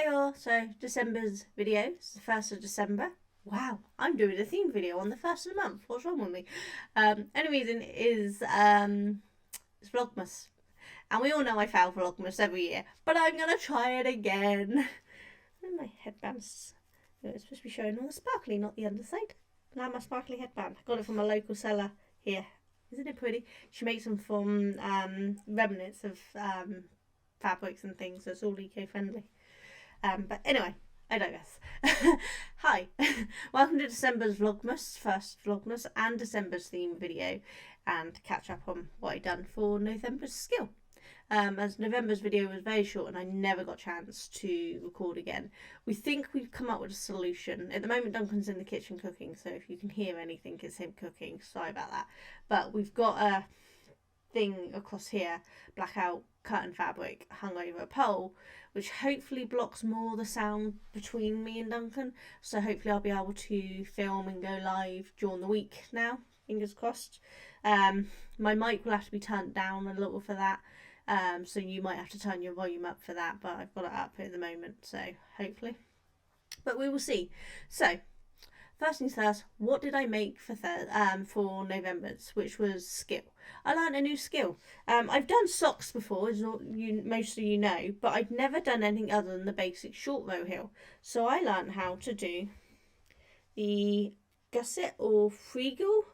Hi all, so December's video, it's the 1st of December. Wow, I'm doing a theme video on the 1st of the month, what's wrong with me? Only reason is it's Vlogmas. And we all know I fail Vlogmas every year, but I'm going to try it again. And my headband's it's supposed to be showing all the sparkly, not the underside. Now my sparkly headband. I got it from a local seller here. Isn't it pretty? She makes them from remnants of fabrics and things, so it's all eco-friendly. But anyway, I digress. Hi, welcome to December's Vlogmas, first Vlogmas and December's theme video, and to catch up on what I've done for November's skill. As November's video was very short and I never got a chance to record again. We think we've come up with a solution. At the moment Duncan's in the kitchen cooking, so if you can hear anything it's him cooking, sorry about that. But we've got a thing across here, blackout curtain fabric hung over a pole, which hopefully blocks more the sound between me and Duncan, so hopefully I'll be able to film and go live during the week now, fingers crossed. My mic will have to be turned down a little for that, so you might have to turn your volume up for that, but I've got it up at the moment, so hopefully, but we will see. So first things first, what did I make for November's, which was skill. I learned a new skill. I've done socks before, as most of you know, but I'd never done anything other than the basic short row heel. So I learned how to do the gusset or freegle,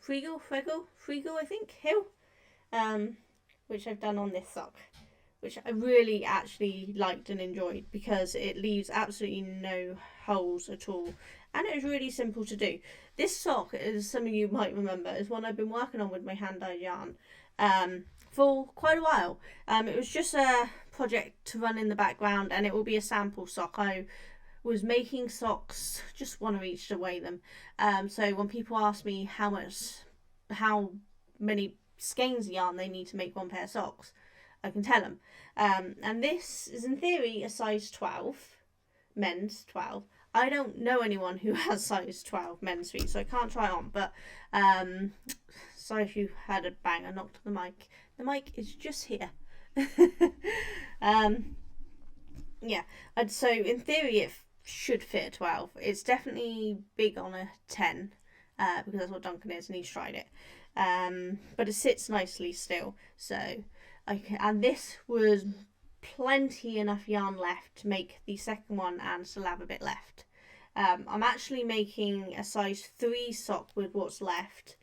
I think, heel, which I've done on this sock, which I really actually liked and enjoyed because it leaves absolutely no holes at all. And it was really simple to do. This sock, as some of you might remember, is one I've been working on with my hand-dyed yarn for quite a while. It was just a project to run in the background, and it will be a sample sock. I was making socks, just one of each to weigh them. So when people ask me how many skeins of yarn they need to make one pair of socks, I can tell them. And this is in theory a size 12, men's 12. I don't know anyone who has size 12 men's feet, so I can't try it on, but sorry if you heard a bang, I knocked the mic. The mic is just here. Yeah, and so in theory it should fit a 12. It's definitely big on a 10, because that's what Duncan is and he's tried it. But it sits nicely still, so and this was plenty enough yarn left to make the second one and still have a bit left. I'm actually making a size 3 sock with what's left,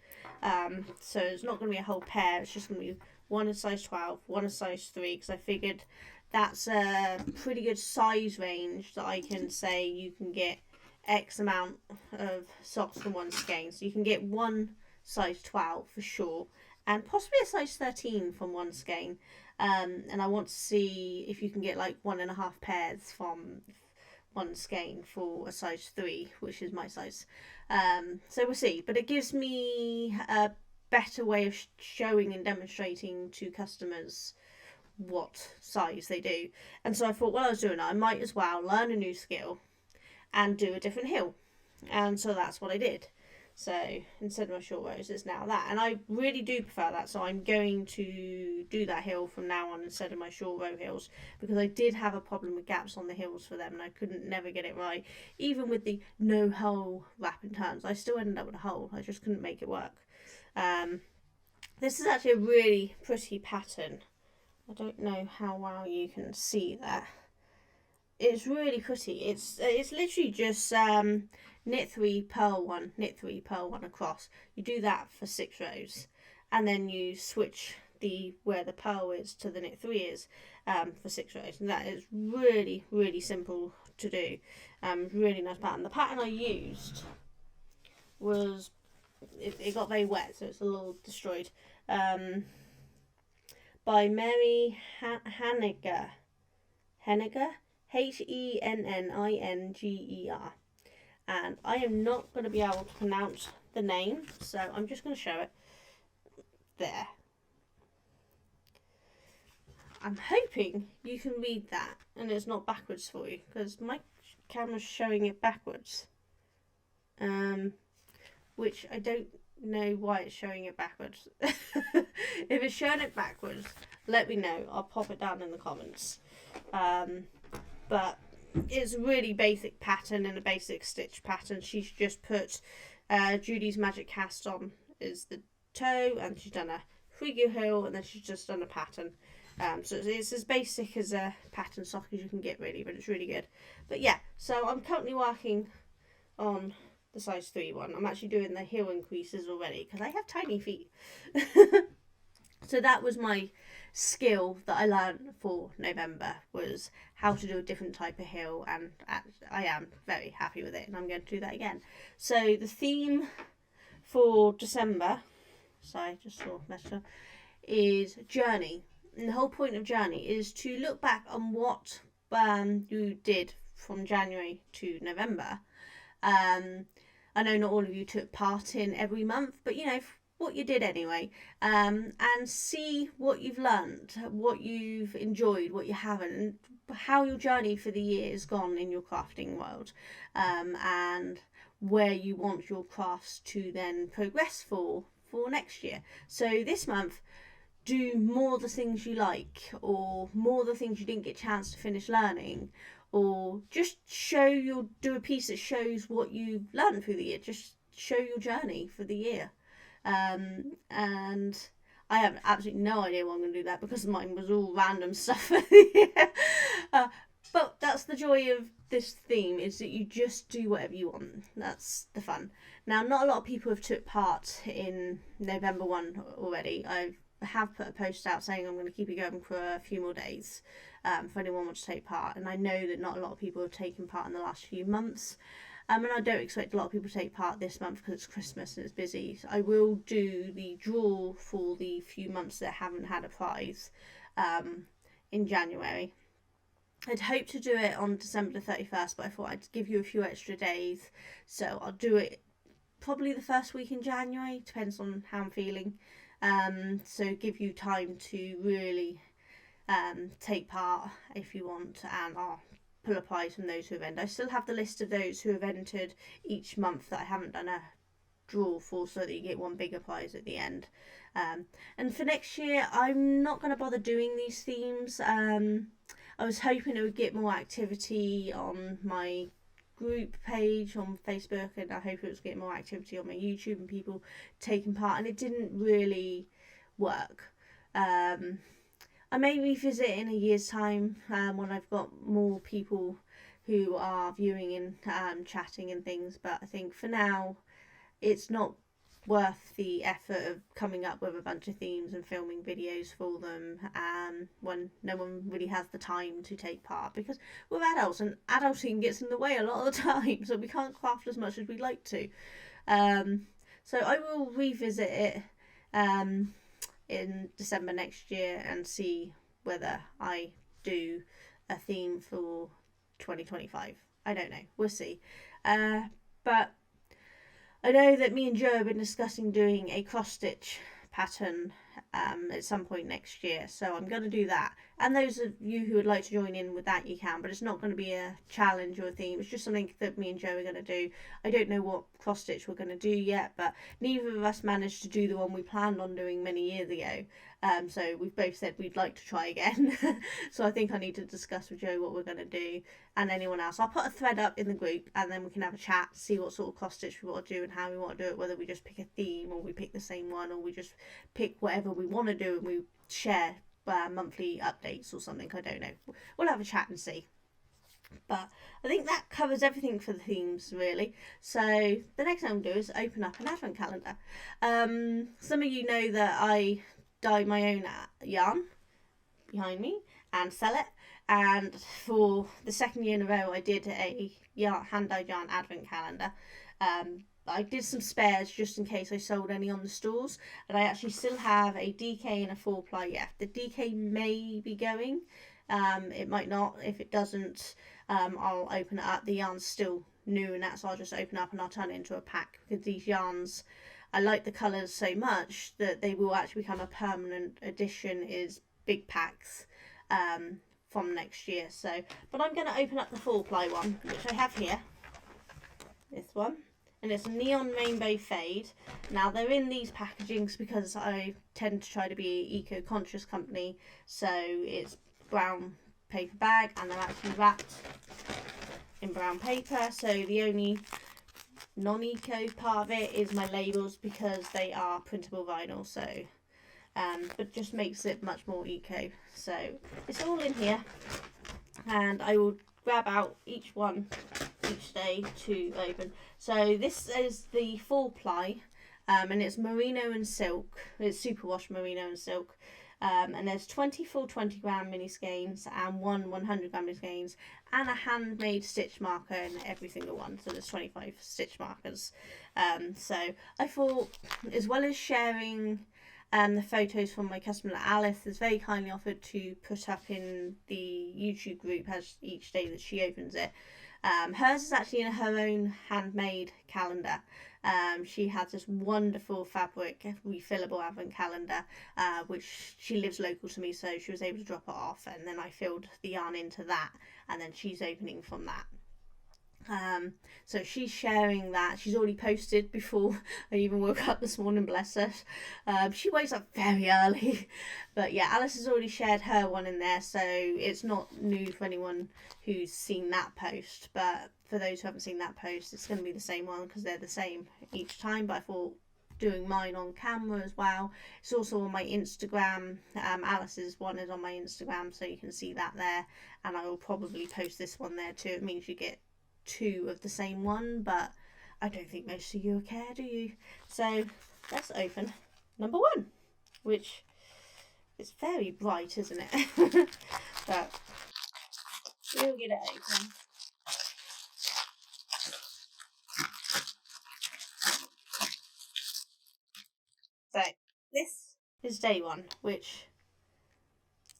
so it's not going to be a whole pair, it's just going to be one a size 12, one a size 3, because I figured that's a pretty good size range that I can say you can get X amount of socks from one skein. So you can get one size 12 for sure, and possibly a size 13 from one skein. And I want to see if you can get like 1.5 pairs from one skein for a size 3, which is my size. So we'll see, but it gives me a better way of showing and demonstrating to customers what size they do. And so I thought while I was doing it, I might as well learn a new skill and do a different heel. And so that's what I did. So instead of my short rows, it's now that, and I really do prefer that, so I'm going to do that heel from now on instead of my short row heels, because I did have a problem with gaps on the heels for them and I couldn't never get it right. Even with the no hole wrap and turns, I still ended up with a hole. I just couldn't make it work. This is actually a really pretty pattern. I don't know how well you can see that. It's really pretty. It's literally just knit 3, purl 1, knit 3, purl 1 across. You do that for 6 rows, and then you switch where the purl is to the knit 3 is for 6 rows. And that is really, really simple to do. Really nice pattern. The pattern I used was it got very wet, so it's a little destroyed. By Mary Henniger. Henniger. Henninger, and I am not going to be able to pronounce the name, so I'm just going to show it there. I'm hoping you can read that and it's not backwards for you, because my camera's showing it backwards, which I don't know why it's showing it backwards. If it's showing it backwards, let me know. I'll pop it down in the comments. But it's a really basic pattern and a basic stitch pattern. She's just put Judy's Magic Cast on is the toe, and she's done a figure heel, and then she's just done a pattern. So it's as basic as a pattern sock as you can get, really, but it's really good. But yeah, so I'm currently working on the size 3 one. I'm actually doing the heel increases already because I have tiny feet. So that was my skill that I learned for November, was how to do a different type of heel, and I am very happy with it, and I'm going to do that again. So the theme for December, sorry, just saw a message, is journey. And the whole point of journey is to look back on what you did from January to November. I know not all of you took part in every month, but you know what you did anyway, and see what you've learned, what you've enjoyed, what you haven't, and how your journey for the year has gone in your crafting world, and where you want your crafts to then progress for next year. So this month, do more of the things you like, or more of the things you didn't get a chance to finish learning, or just do a piece that shows what you've learned through the year. Just show your journey for the year. And I have absolutely no idea what I'm going to do that, because mine was all random stuff for the year. But that's the joy of this theme, is that you just do whatever you want. That's the fun. Now, not a lot of people have took part in November 1 already. I have put a post out saying I'm going to keep it going for a few more days, if anyone wants to take part. And I know that not a lot of people have taken part in the last few months. And I don't expect a lot of people to take part this month because it's Christmas and it's busy. So I will do the draw for the few months that haven't had a prize in January. I'd hoped to do it on December the 31st, but I thought I'd give you a few extra days. So I'll do it probably the first week in January, depends on how I'm feeling. So give you time to really take part if you want, and I'll pull a prize from those who have entered. I still have the list of those who have entered each month that I haven't done a draw for, so that you get one bigger prize at the end. And for next year, I'm not going to bother doing these themes. I was hoping it would get more activity on my group page on Facebook, and I hope it was getting more activity on my YouTube and people taking part, and it didn't really work. I may revisit it in a year's time when I've got more people who are viewing and chatting and things, but I think for now it's not worth the effort of coming up with a bunch of themes and filming videos for them when no one really has the time to take part, because we're adults and adulting gets in the way a lot of the time, so we can't craft as much as we'd like to. So I will revisit it in December next year and see whether I do a theme for 2025. I don't know, we'll see. But I know that me and Joe have been discussing doing a cross stitch pattern at some point next year, so I'm going to do that. And those of you who would like to join in with that, you can, but it's not going to be a challenge or a theme. It's just something that me and Joe are going to do. I don't know what cross stitch we're going to do yet, but neither of us managed to do the one we planned on doing many years ago. So we've both said we'd like to try again. So I think I need to discuss with Joe what we're going to do, and anyone else. I'll put a thread up in the group, and then we can have a chat, see what sort of cross stitch we want to do and how we want to do it, whether we just pick a theme or we pick the same one, or we just pick whatever we want to do and we share monthly updates or something. I don't know. We'll have a chat and see. But I think that covers everything for the themes, really. So the next thing I'm going to do is open up an advent calendar. Some of you know that I dye my own yarn behind me and sell it, and for the second year in a row I did a hand-dyed yarn advent calendar. I did some spares just in case I sold any on the stores, and I actually still have a DK and a 4-ply left. The DK may be going, it might not. If it doesn't, I'll open it up. The yarn's still new and that, so I'll just open up and I'll turn it into a pack, because these yarns, I like the colours so much that they will actually become a permanent addition as big packs from next year. So, but I'm going to open up the 4-ply one, which I have here, this one. And it's a neon rainbow fade. Now they're in these packagings because I tend to try to be an eco-conscious company, so it's brown paper bag, and they're actually wrapped in brown paper, so the only non-eco part of it is my labels because they are printable vinyl, so but just makes it much more eco. So it's all in here, and I will grab out each one each day to open. So this is the 4-ply, and it's merino and silk. It's superwash merino and silk. And there's 24 20-gram mini skeins and 1 100-gram mini skeins and a handmade stitch marker in every single one. So there's 25 stitch markers. So I thought, as well as sharing the photos from my customer Alice has very kindly offered to put up in the YouTube group as each day that she opens it. Hers is actually in her own handmade calendar. She has this wonderful fabric refillable advent calendar, which she lives local to me, so she was able to drop it off, and then I filled the yarn into that, and then she's opening from that. So she's sharing that. She's already posted before I even woke up this morning, bless her. She wakes up very early, but yeah, Alice has already shared her one in there, so it's not new for anyone who's seen that post. But for those who haven't seen that post, it's going to be the same one because they're the same each time. But I thought doing mine on camera as well. It's also on my Instagram. Alice's one is on my Instagram, so you can see that there, and I will probably post this one there too. It means you get 2 of the same one, but I don't think most of you care, do you? So let's open number 1, which is very bright, isn't it? But we'll get it open. So this is day 1, which,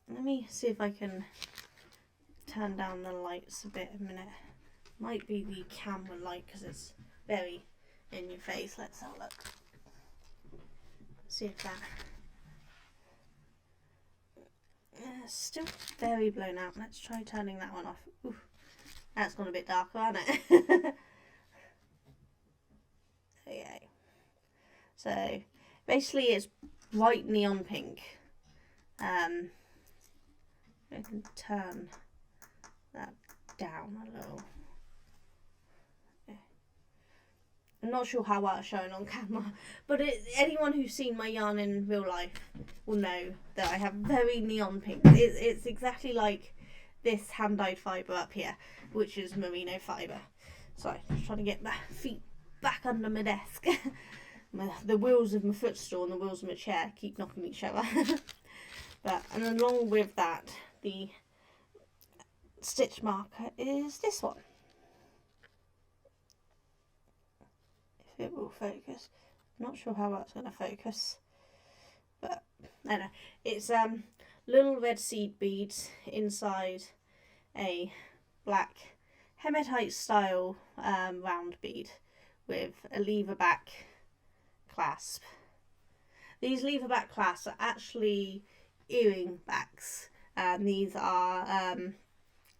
let me see if I can turn down the lights a bit a minute. Might be the camera light because it's very in your face. Let's have a look. See if that. Still very blown out. Let's try turning that one off. Ooh, that's gone a bit darker, hasn't it? Okay. So basically, it's bright neon pink. I can turn that down a little. I'm not sure how well it's showing on camera, but anyone who's seen my yarn in real life will know that I have very neon pink. It's exactly like this hand-dyed fibre up here, which is merino fibre. So I'm just trying to get my feet back under my desk. The wheels of my footstool and the wheels of my chair keep knocking each other. And along with that, the stitch marker is this one. It will focus. I'm not sure how well it's going to focus, but I know it's little red seed beads inside a black hematite style round bead with a lever back clasp. These lever back clasps are actually earring backs, and these are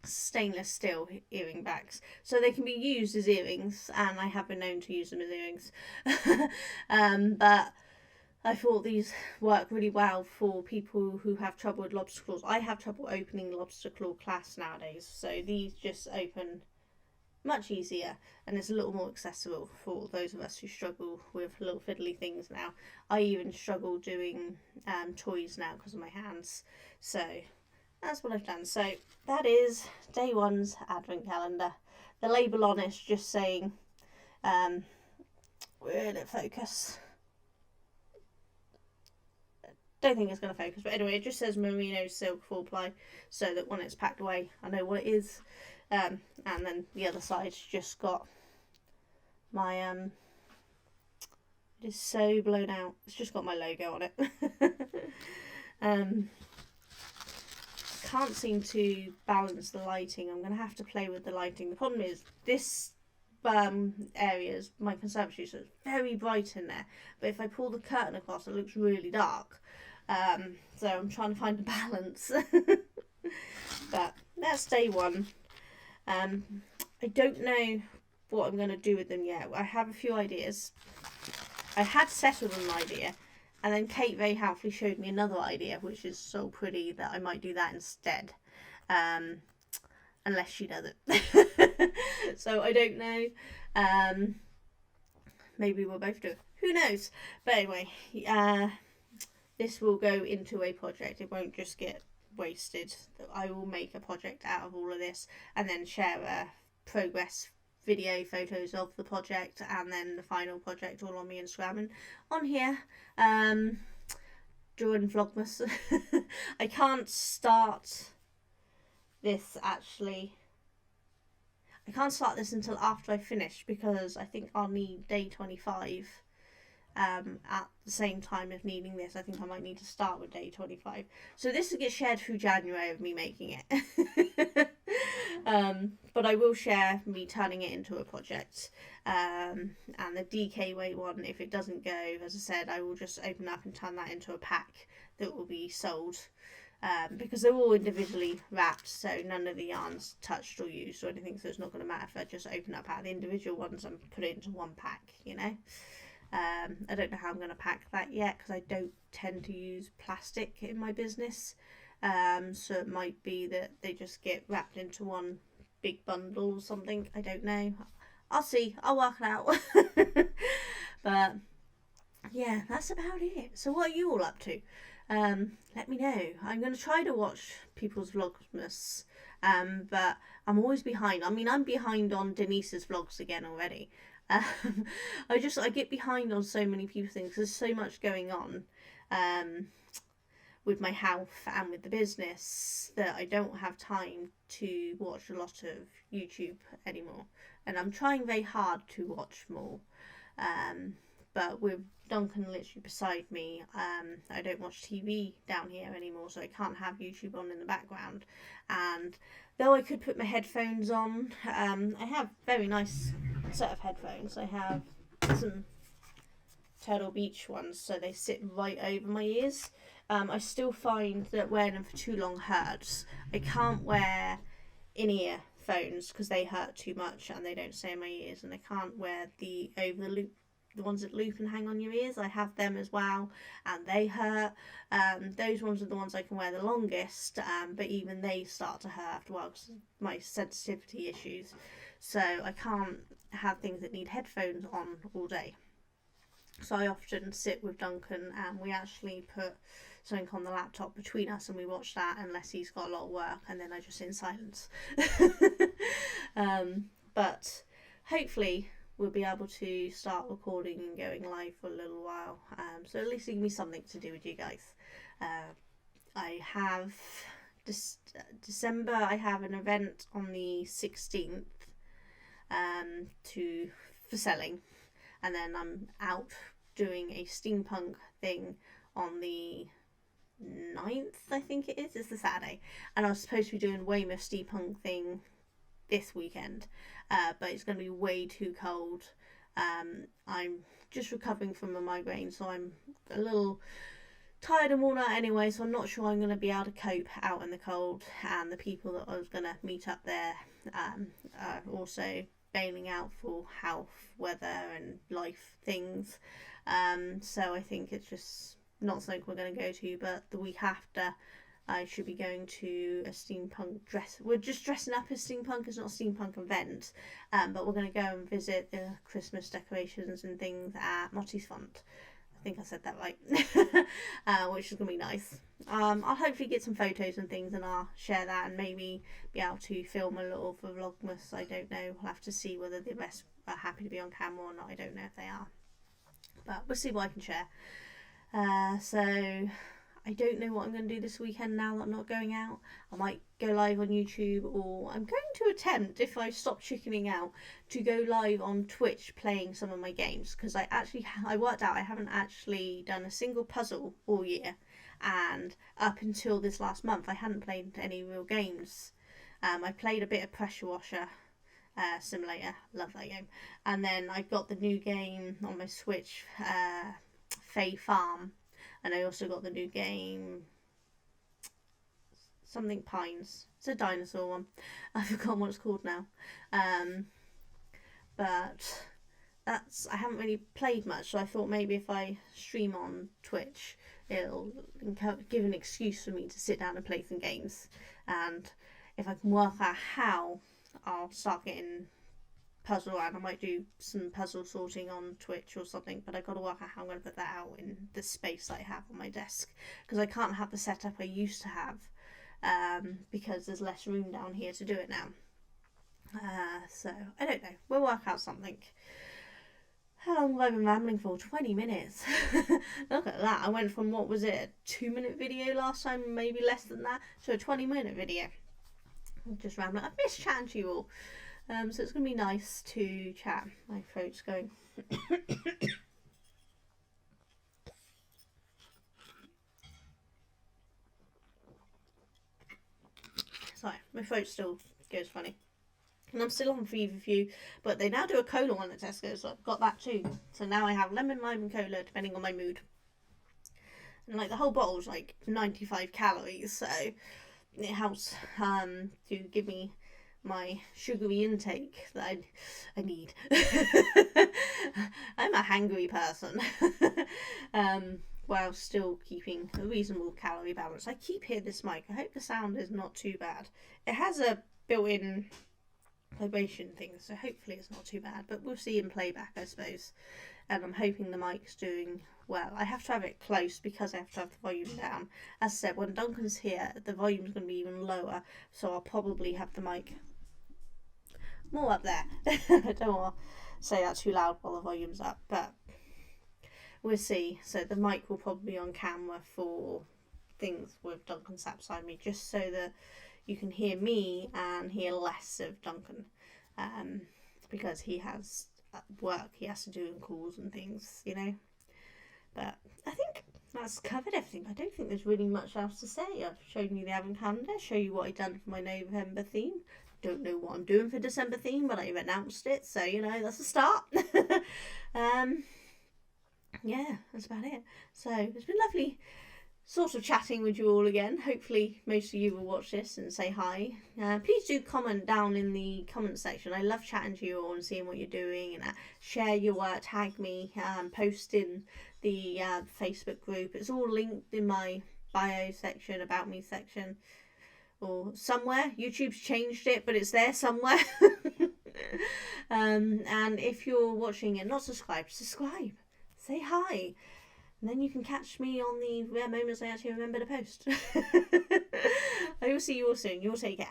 stainless steel earring backs, so they can be used as earrings, and I have been known to use them as earrings. But I thought these work really well for people who have trouble with lobster claws. I have trouble opening lobster claw clasps nowadays, so these just open much easier, and it's a little more accessible for those of us who struggle with little fiddly things now. I even struggle doing toys now because of my hands, so that's what I've done. So that is day 1's advent calendar. The label on it's just saying, where did it focus? Don't think it's going to focus, but anyway, it just says merino silk 4-ply, so that when it's packed away I know what it is. And then the other side's just got my it is so blown out, it's just got my logo on it. Can't seem to balance the lighting. I'm going to have to play with the lighting. The problem is this area is my conservatory, so it's very bright in there, but if I pull the curtain across it looks really dark. So I'm trying to find a balance. But that's day 1. I don't know what I'm going to do with them yet. I have a few ideas. I had settled on an idea, and then Kate very helpfully showed me another idea, which is so pretty that I might do that instead. And unless she does it. So I don't know. Maybe we'll both do it. Who knows? But anyway, this will go into a project. It won't just get wasted. I will make a project out of all of this and then share a progress video, photos of the project, and then the final project all on my Instagram and on here. During Vlogmas. I can't start this actually. I can't start this until after I finish, because I think I'll need day 25 at the same time of needing this. I think I might need to start with day 25. So this will get shared through January of me making it. But I will share me turning it into a project. And the DK weight one, if it doesn't go, as I said, I will just open up and turn that into a pack that will be sold. Because they're all individually wrapped, so none of the yarns touched or used or anything, so it's not going to matter if I just open up out the individual ones and put it into one pack, you know. I don't know how I'm going to pack that yet, because I don't tend to use plastic in my business, so it might be that they just get wrapped into one big bundle or something. I don't know. I'll see. I'll work it out. But yeah, that's about it. So what are you all up to? Let me know. I'm going to try to watch people's Vlogmas, but I'm always behind. I mean, I'm behind on Denise's vlogs again already. I get behind on so many people's things. There's so much going on with my health and with the business that I don't have time to watch a lot of YouTube anymore. And I'm trying very hard to watch more. But with Duncan literally beside me, I don't watch TV down here anymore, so I can't have YouTube on in the background. And though I could put my headphones on, I have a very nice set of headphones. I have some Turtle Beach ones, so they sit right over my ears. I still find that wearing them for too long hurts. I can't wear in-ear phones because they hurt too much and they don't stay in my ears, and I can't wear the over the loop, the ones that loop and hang on your ears. I have them as well, and they hurt. Those ones are the ones I can wear the longest, but even they start to hurt after a while because of my sensitivity issues. So I can't have things that need headphones on all day. So I often sit with Duncan and we actually put something on the laptop between us and we watch that unless he's got a lot of work, and then I just sit in silence. But hopefully we'll be able to start recording and going live for a little while. So at least it gives me something to do with you guys. I have December, I have an event on the 16th for selling, and then I'm out doing a steampunk thing on the 9th, I think it is. It's the Saturday, and I was supposed to be doing Weymouth steampunk thing this weekend, but it's going to be way too cold. I'm just recovering from a migraine, so I'm a little tired and worn out anyway, so I'm not sure I'm going to be able to cope out in the cold, and the people that I was going to meet up there are also bailing out for health, weather and life things, so I think it's just not something we're going to go to. But the week after I should be going to a steampunk we're just dressing up as steampunk. It's not a steampunk event, but we're going to go and visit the Christmas decorations and things at Motty's Font. I think I said that right. Which is going to be nice. I'll hopefully get some photos and things and I'll share that, and maybe be able to film a little for Vlogmas. I don't know. We'll have to see whether the rest are happy to be on camera or not. I don't know if they are. But we'll see what I can share. So I don't know what I'm going to do this weekend now that I'm not going out. I might go live on YouTube, or I'm going to attempt, if I stop chickening out, to go live on Twitch playing some of my games, because I worked out I haven't actually done a single puzzle all year, and up until this last month I hadn't played any real games. I played a bit of Pressure Washer Simulator, love that game, and then I got the new game on my Switch, Fae Farm. And I also got the new game, something Pines. It's a dinosaur one. I've forgotten what it's called now. But I haven't really played much, so I thought maybe if I stream on Twitch, it'll give an excuse for me to sit down and play some games. And if I can work out how, I'll start getting puzzle, and I might do some puzzle sorting on Twitch or something, but I've got to work out how I'm going to put that out in the space that I have on my desk, because I can't have the setup I used to have, because there's less room down here to do it now. So I don't know, we'll work out something. How long have I been rambling for? 20 minutes. Look at that. I went from, what was it, a 2-minute video last time, maybe less than that, to a 20-minute video. I'm just rambling. I've missed chatting to you all. So it's going to be nice to chat. My throat's going. Sorry, my throat still goes funny. And I'm still on Feverfew, but they now do a cola one at Tesco, so I've got that too. So now I have lemon, lime and cola, depending on my mood. And like the whole bottle's like 95 calories, so it helps to give me my sugary intake that I need. I'm a hangry person. While still keeping a reasonable calorie balance. I keep hearing this mic. I hope the sound is not too bad. It has a built-in vibration thing, so hopefully it's not too bad, but we'll see in playback, I suppose. And I'm hoping the mic's doing well. I have to have it close because I have to have the volume down. As I said, when Duncan's here, the volume's going to be even lower, so I'll probably have the mic more up there. I don't want to say that too loud while the volume's up, but we'll see. So the mic will probably be on camera for things with Duncan sat beside me, just so that you can hear me and hear less of Duncan, because he has work he has to do and calls and things, you know. But I think that's covered everything. I don't think there's really much else to say. I've shown you the advent calendar, show you what I've done for my November theme. Don't know what I'm doing for December theme, but I've announced it, so you know, that's a start. Yeah, that's about it. So it's been lovely sort of chatting with you all again. Hopefully most of you will watch this and say hi. Please do comment down in the comment section. I love chatting to you all and seeing what you're doing, and share your work, tag me, post in the Facebook group. It's all linked in my bio section, about me section, or somewhere. YouTube's changed it, but it's there somewhere. And if you're watching and not subscribed, subscribe, say hi. And then you can catch me on the rare moments I actually remember to post. I will see you all soon. You all take care.